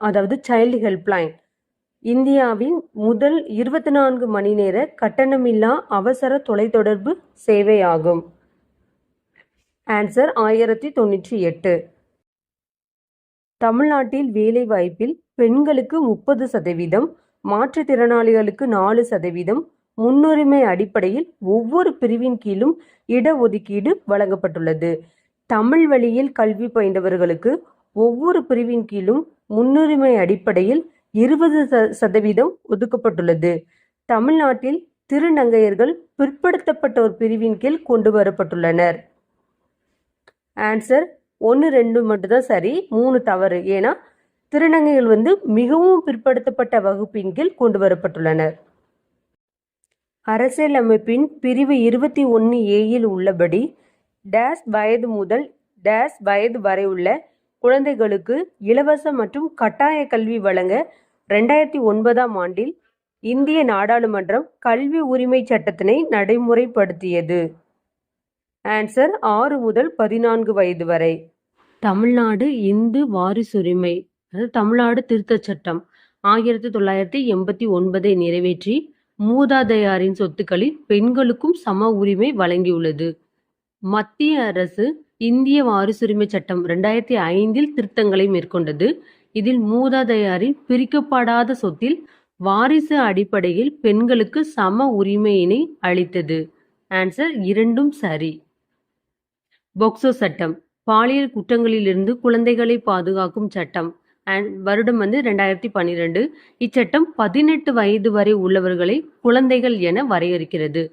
அதாவது child helpline இந்தியாவின் முதல் 24 மணி நேர கட்டணமில்லா அவசர தொலைத்தொடர்பு சேவையாகும். ஆன்சர் 1098. தமிழ்நாட்டில் வேலைவாய்ப்பில் பெண்களுக்கு 30%, மாற்றுத்திறனாளிகளுக்கு 4%, முன்னுரிமை அடிப்படையில் ஒவ்வொரு பிரிவின் கீழும் இடஒதுக்கீடு வழங்கப்பட்டுள்ளது. தமிழ் வழியில் கல்வி பயின்றவர்களுக்கு ஒவ்வொரு பிரிவின் கீழும் முன்னுரிமை அடிப்படையில் 20% ஒதுக்கப்பட்டுள்ளது. தமிழ்நாட்டில் திருநங்கையர்கள் பிற்படுத்தப்பட்டோர் பிரிவின் கீழ் கொண்டு வரப்பட்டுள்ளனர். ஆன்சர் 1, 2 மட்டும்தான் சரி, 3 தவறு. ஏன்னா திருநங்கைகள் மிகவும் பிற்படுத்தப்பட்ட வகுப்பின் கீழ் கொண்டு வரப்பட்டுள்ளனர். அரசியலமைப்பின் பிரிவு 21A உள்ளபடி டேஸ் வயது முதல் டேஸ் வயது வரை உள்ள குழந்தைகளுக்கு இலவச மற்றும் கட்டாய கல்வி வழங்க 2009ஆம் ஆண்டில் இந்திய நாடாளுமன்றம் கல்வி உரிமை சட்டத்தினை நடைமுறைப்படுத்தியது. ஆன்சர் 6 முதல் 14 வயது வரை. தமிழ்நாடு இந்து வாரிசுரிமை தமிழ்நாடு திருத்தச் சட்டம் 1989 நிறைவேற்றி மூதாதையாரின் சொத்துக்களில் பெண்களுக்கும் சம உரிமை வழங்கியுள்ளது. மத்திய அரசு இந்திய வாரிசுரிமை சட்டம் 2005 திருத்தங்களை மேற்கொண்டது. இதில் மூதாதையாரின் பிரிக்கப்படாத சொத்தில் வாரிசு அடிப்படையில் பெண்களுக்கு சம உரிமையினை அளித்தது. ஆன்சர் 2ம் சரி. போக்சோ சட்டம் பாலியல் குற்றங்களிலிருந்து குழந்தைகளை பாதுகாக்கும் சட்டம். வருடம் 2012. இச்சட்டம் 18 வயது வரை உள்ளவர்களை குழந்தைகள் என வரையறுக்கிறது.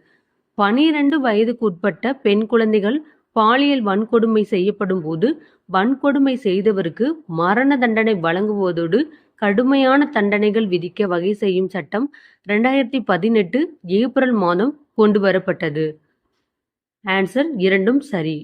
12 வயதுக்குட்பட்ட பெண் குழந்தைகள் பாலியல் வன்கொடுமை செய்யப்படும் போது வன்கொடுமை செய்தவருக்கு மரண தண்டனை வழங்குவதோடு கடுமையான தண்டனைகள் விதிக்க வகை செய்யும் சட்டம் 2018 ஏப்ரல் மாதம் கொண்டு வரப்பட்டது. ஆன்சர் 2ம் சரி.